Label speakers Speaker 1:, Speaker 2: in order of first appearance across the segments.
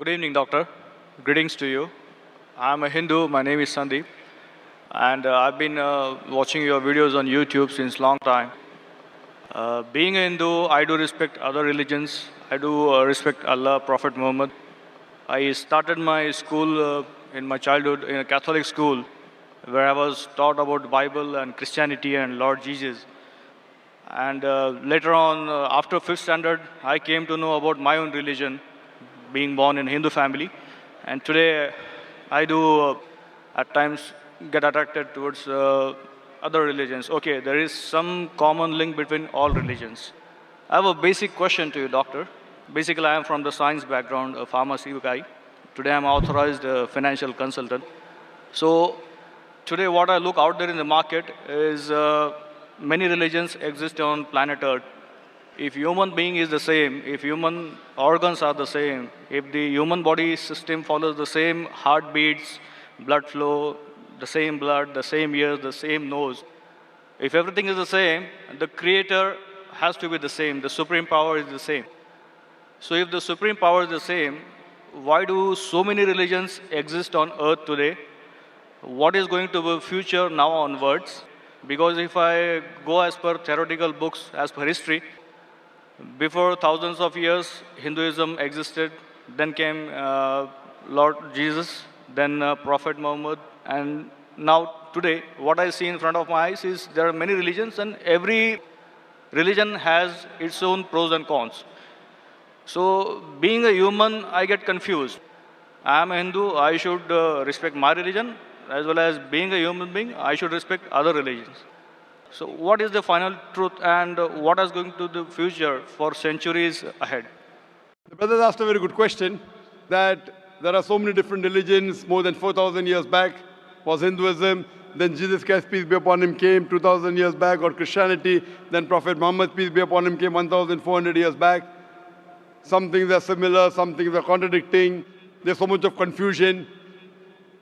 Speaker 1: Good evening, doctor. Greetings to you. I'm a Hindu. My name is Sandeep, and I've been watching your videos on YouTube since long time. Being a Hindu, I do respect other religions. I do respect Allah, Prophet Muhammad. I started my school in my childhood in a Catholic school, where I was taught about Bible and Christianity and Lord Jesus. And later on, after fifth standard, I came to know about my own religion, being born in a Hindu family. And today, I do at times get attracted towards other religions. Okay, there is some common link between all religions. I have a basic question to you, doctor. Basically, I am from the science background, a pharmacy guy. Today, I'm authorized financial consultant. So, today, what I look out there in the market is many religions exist on planet Earth. If human being is the same, if human organs are the same, if the human body system follows the same heartbeats, blood flow, the same blood, the same ears, the same nose, if everything is the same, the creator has to be the same, the supreme power is the same. So if the supreme power is the same, why do so many religions exist on earth today? What is going to be future now onwards? Because if I go as per theoretical books, as per history, before thousands of years, Hinduism existed. Then came Lord Jesus, then Prophet Muhammad, and now today, what I see in front of my eyes is there are many religions, and every religion has its own pros and cons. So, being a human, I get confused. I am a Hindu, I should respect my religion, as well as being a human being, I should respect other religions. So, what is the final truth, and what is going to the future for centuries ahead?
Speaker 2: The brother asked a very good question, that there are so many different religions. More than 4,000 years back was Hinduism. Then Jesus Christ, peace be upon him, came 2,000 years back, or Christianity. Then Prophet Muhammad, peace be upon him, came 1,400 years back. Some things are similar, some things are contradicting. There's so much of confusion.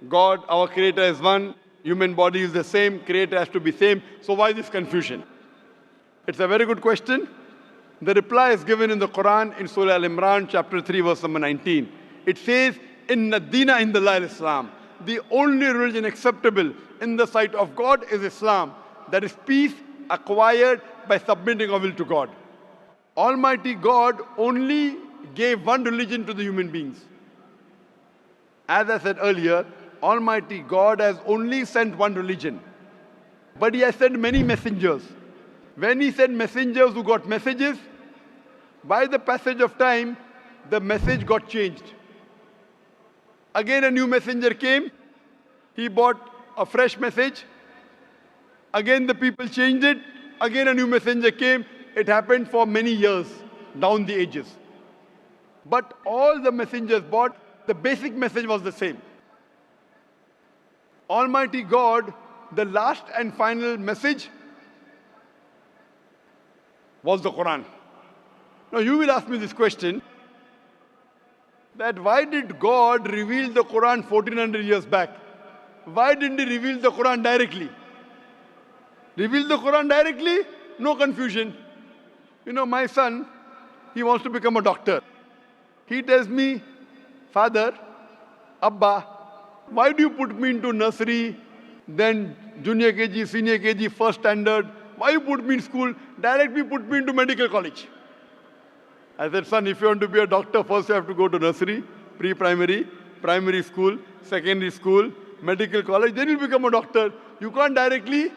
Speaker 2: God, our creator, is one. Human body is the same. Creator has to be same. So why this confusion? It's a very good question. The reply is given in the Quran in Surah Al-Imran, chapter 3, verse number 19. It says, Inna Dina Indallahil Islam. The only religion acceptable in the sight of God is Islam. That is peace acquired by submitting our will to God. Almighty God only gave one religion to the human beings. As I said earlier, Almighty God has only sent one religion. But He has sent many messengers. When He sent messengers who got messages, by the passage of time, the message got changed. Again a new messenger came. He brought a fresh message. Again the people changed it. Again a new messenger came. It happened for many years, down the ages. But all the messengers brought, the basic message was the same. Almighty God, the last and final message was the Quran. Now you will ask me this question, that why did God reveal the Quran 1400 years back? Why didn't He reveal the Quran directly? Reveal the Quran directly? No confusion. You know, my son, he wants to become a doctor. He tells me, Father, Abba, why do you put me into nursery, then junior KG, senior KG, first standard? Why you put me in school? Directly put me into medical college. I said, son, if you want to be a doctor, first you have to go to nursery, pre-primary, primary school, secondary school, medical college, then you'll become a doctor. You can't directly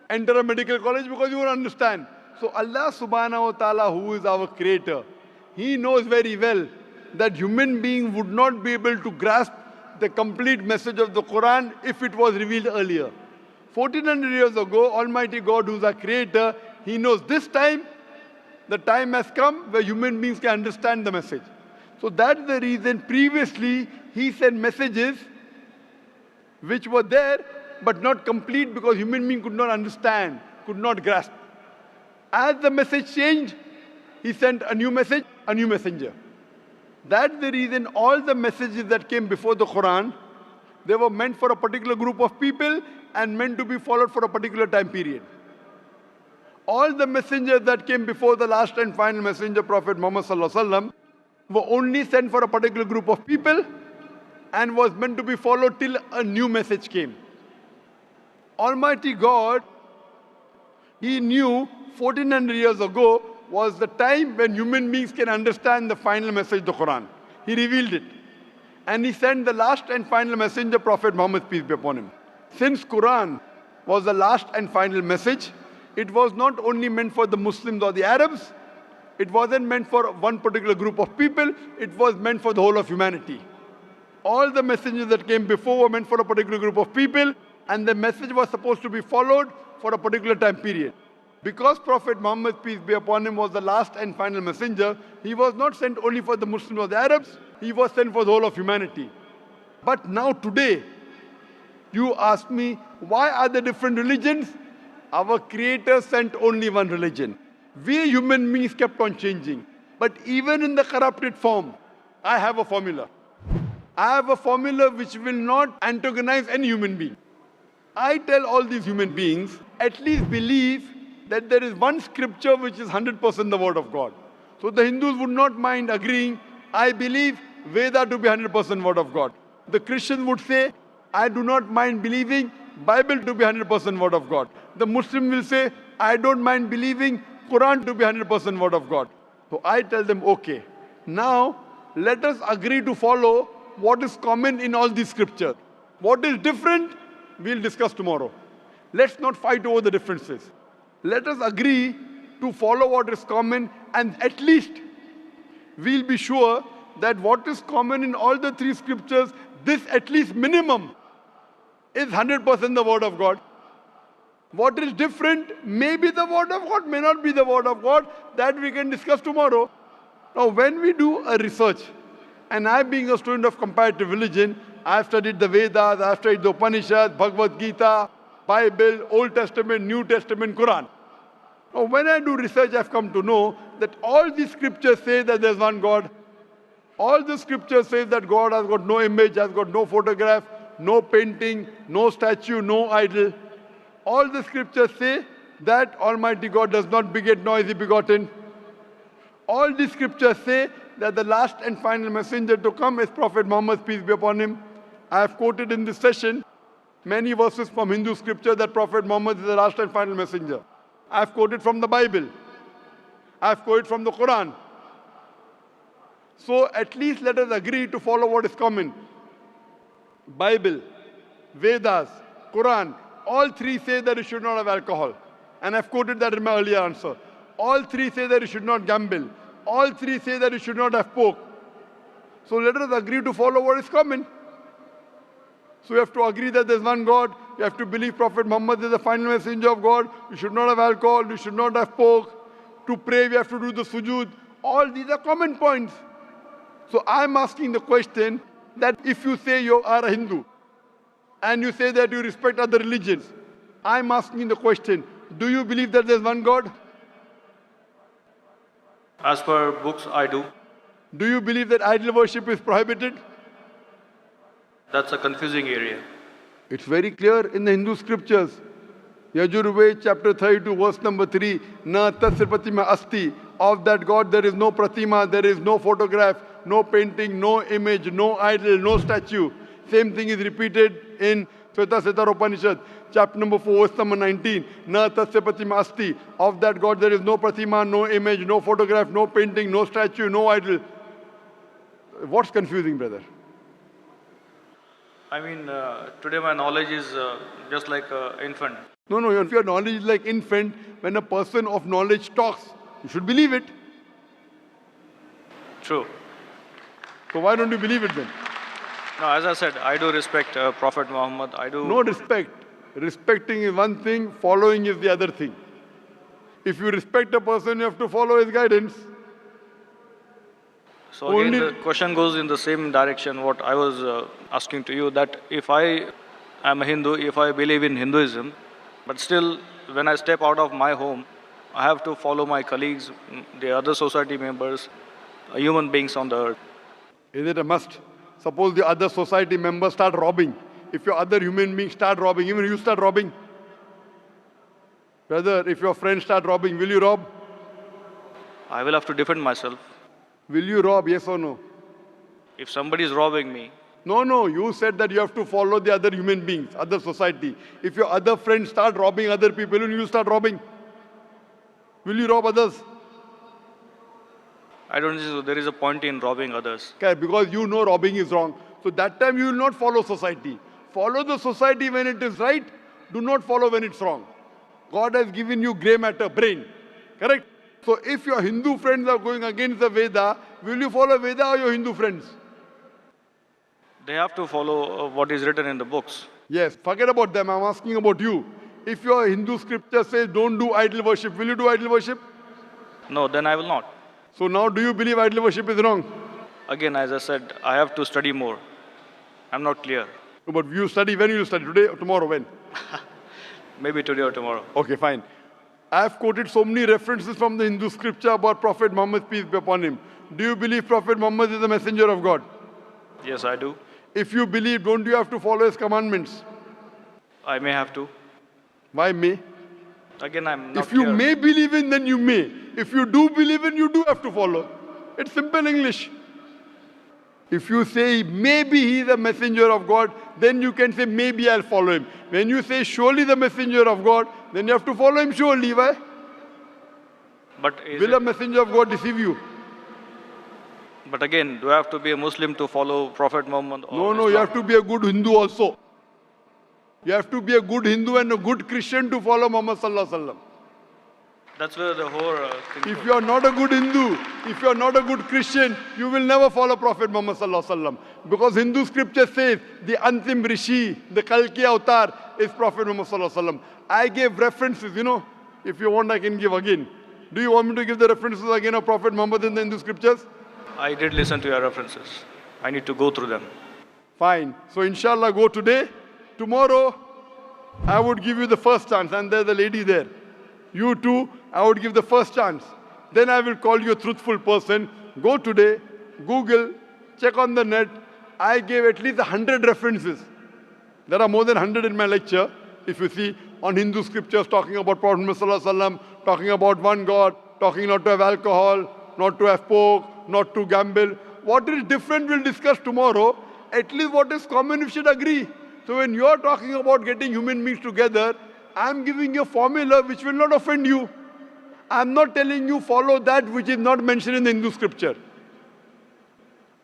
Speaker 2: enter a medical college because you won't understand. So Allah subhanahu wa ta'ala, who is our creator, He knows very well that human being would not be able to grasp the complete message of the Quran if it was revealed earlier. 1400 years ago, Almighty God, who is our creator, He knows this time, the time has come where human beings can understand the message. So that's the reason previously He sent messages which were there but not complete because human being could not understand, could not grasp. As the message changed, He sent a new message, a new messenger. That's the reason all the messages that came before the Quran, they were meant for a particular group of people and meant to be followed for a particular time period. All the messengers that came before the last and final messenger, Prophet Muhammad Sallallahu Alaihi Wasallam, were only sent for a particular group of people and was meant to be followed till a new message came. Almighty God, He knew 1400 years ago was the time when human beings can understand the final message of the Quran. He revealed it. And He sent the last and final messenger, Prophet Muhammad, peace be upon him. Since Quran was the last and final message, it was not only meant for the Muslims or the Arabs, it wasn't meant for one particular group of people, it was meant for the whole of humanity. All the messengers that came before were meant for a particular group of people, and the message was supposed to be followed for a particular time period. Because Prophet Muhammad, peace be upon him, was the last and final messenger, he was not sent only for the Muslims or the Arabs, he was sent for the whole of humanity. But now today, you ask me, why are there different religions? Our Creator sent only one religion. We human beings kept on changing. But even in the corrupted form, I have a formula. I have a formula which will not antagonize any human being. I tell all these human beings, at least believe that there is one scripture which is 100% the word of God. So the Hindus would not mind agreeing, I believe Veda to be 100% word of God. The Christians would say, I do not mind believing Bible to be 100% word of God. The Muslim will say, I don't mind believing Quran to be 100% word of God. So I tell them, okay, now let us agree to follow what is common in all these scriptures. What is different, we'll discuss tomorrow. Let's not fight over the differences. Let us agree to follow what is common, and at least we'll be sure that what is common in all the three scriptures, this at least minimum is 100% the word of God. What is different may be the word of God, may not be the word of God. That we can discuss tomorrow. Now, when we do a research, and I being a student of comparative religion, I've studied the Vedas, I've studied the Upanishads, Bhagavad Gita, Bible, Old Testament, New Testament, Quran. Now, when I do research, I've come to know that all these scriptures say that there's one God. All the scriptures say that God has got no image, has got no photograph, no painting, no statue, no idol. All the scriptures say that Almighty God does not beget nor is He begotten. All the scriptures say that the last and final messenger to come is Prophet Muhammad, peace be upon him. I have quoted in this session many verses from Hindu scripture that Prophet Muhammad is the last and final messenger. I have quoted from the Bible. I have quoted from the Quran. So at least let us agree to follow what is common. Bible, Vedas, Quran, all three say that you should not have alcohol. And I've quoted that in my earlier answer. All three say that you should not gamble. All three say that you should not have pork. So let us agree to follow what is common. So you have to agree that there's one God. You have to believe Prophet Muhammad is the final messenger of God. You should not have alcohol. You should not have pork. To pray, we have to do the sujood. All these are common points. So I'm asking the question that if you say you are a Hindu and you say that you respect other religions, I'm asking the question, do you believe that there's one God?
Speaker 1: As per books, I do.
Speaker 2: Do you believe that idol worship is prohibited?
Speaker 1: That's a confusing area.
Speaker 2: It's very clear in the Hindu scriptures. Yajurved chapter 32 verse number 3, Na tasya pratima asti. Of that God there is no pratima, there is no photograph, no painting, no image, no idol, no statue. Same thing is repeated in Shveta Upanishad, chapter number 4, verse number 19. Na tasya pratima asti. Of that God there is no pratima, no image, no photograph, no painting, no statue, no idol. What's confusing, brother?
Speaker 1: I mean, today my knowledge is just like an infant.
Speaker 2: No, if your knowledge is like infant, when a person of knowledge talks, you should believe it.
Speaker 1: True.
Speaker 2: So why don't you believe it then?
Speaker 1: No, as I said, I do respect Prophet Muhammad. I do.
Speaker 2: No respect. Respecting is one thing, following is the other thing. If you respect a person, you have to follow his guidance.
Speaker 1: So again, the question goes in the same direction what I was asking to you, that if I am a Hindu, if I believe in Hinduism, but still when I step out of my home, I have to follow my colleagues, the other society members, human beings on the earth.
Speaker 2: Is it a must? Suppose the other society members start robbing. If your other human beings start robbing, even you start robbing. Brother, if your friends start robbing, will you rob?
Speaker 1: I will have to defend myself.
Speaker 2: Will you rob, yes or no?
Speaker 1: If somebody is robbing me,
Speaker 2: No, you said that you have to follow the other human beings, other society. If your other friends start robbing other people, will you start robbing? Will you rob others?
Speaker 1: I don't think there is a point in robbing others.
Speaker 2: Okay, because you know robbing is wrong. So that time you will not follow society. Follow the society when it is right. Do not follow when it's wrong. God has given you grey matter, brain. Correct? So if your Hindu friends are going against the Veda, will you follow Veda or your Hindu friends?
Speaker 1: They have to follow what is written in the books.
Speaker 2: Yes, forget about them. I'm asking about you. If your Hindu scripture says don't do idol worship, will you do idol worship?
Speaker 1: No, then I will not.
Speaker 2: So now do you believe idol worship is wrong?
Speaker 1: Again, as I said, I have to study more. I'm not clear.
Speaker 2: No, but you study, when will you study? Today or tomorrow? When?
Speaker 1: Maybe today or tomorrow.
Speaker 2: Okay, fine. I have quoted so many references from the Hindu scripture about Prophet Muhammad, peace be upon him. Do you believe Prophet Muhammad is the messenger of God?
Speaker 1: Yes, I do.
Speaker 2: If you believe, don't you have to follow his commandments?
Speaker 1: I may have to.
Speaker 2: Why may?
Speaker 1: Again, I'm not
Speaker 2: If you
Speaker 1: clear.
Speaker 2: may believe in, then you may. If you do believe in, you do have to follow. It's simple English. If you say maybe he is a messenger of God, then you can say maybe I'll follow him. When you say surely the messenger of God, then you have to follow him surely. Why?
Speaker 1: But, is
Speaker 2: Will
Speaker 1: it-
Speaker 2: a messenger of God deceive you?
Speaker 1: but again, do I have to be a Muslim to follow Prophet Muhammad? Or
Speaker 2: No, you
Speaker 1: Islam?
Speaker 2: have to be a good Hindu also. You have to be a good Hindu and a good Christian to follow Muhammad Sallallahu Alaihi Wasallam.
Speaker 1: That's where the whole thing
Speaker 2: If
Speaker 1: goes.
Speaker 2: you are not a good Hindu, if you are not a good Christian, you will never follow Prophet Muhammad Sallallahu Alaihi Wasallam. Because Hindu scripture says the Antim Rishi, the Kalki Avatar is Prophet Muhammad Sallallahu Alaihi Wasallam. I gave references, If you want, I can give again. Do you want me to give the references again of Prophet Muhammad in the Hindu scriptures?
Speaker 1: I did listen to your references. I need to go through them.
Speaker 2: Fine. So inshallah, go today. Tomorrow, I would give you the first chance. And there's a lady there. You too, I would give the first chance. Then I will call you a truthful person. Go today, Google, check on the net. I gave at least 100 references. There are more than 100 in my lecture. If you see, on Hindu scriptures, talking about Prophet Muhammad Sallallahu Alaihi Wasallam, talking about one God, talking not to have alcohol, not to have pork, not to gamble. What is different we'll discuss tomorrow. At least what is common we should agree. So when you're talking about getting human beings together, I'm giving you a formula which will not offend you. I'm not telling you follow that which is not mentioned in the Hindu scripture.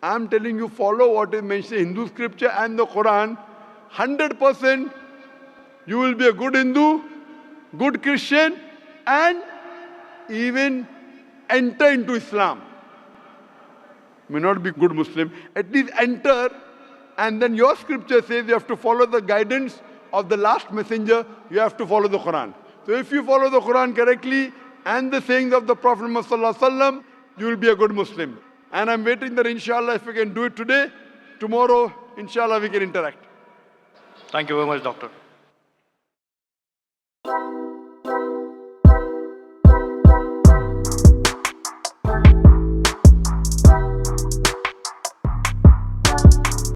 Speaker 2: I'm telling you follow what is mentioned in Hindu scripture and the Quran. 100% you will be a good Hindu, good Christian, and even enter into Islam. May not be good Muslim, at least enter, and then your scripture says you have to follow the guidance of the last messenger, you have to follow the Quran. So if you follow the Quran correctly and the sayings of the Prophet Muhammad Sallallahu Alaihi Wasallam, you will be a good Muslim. And I'm waiting that inshallah if we can do it today, tomorrow inshallah we can interact.
Speaker 1: Thank you very much, doctor.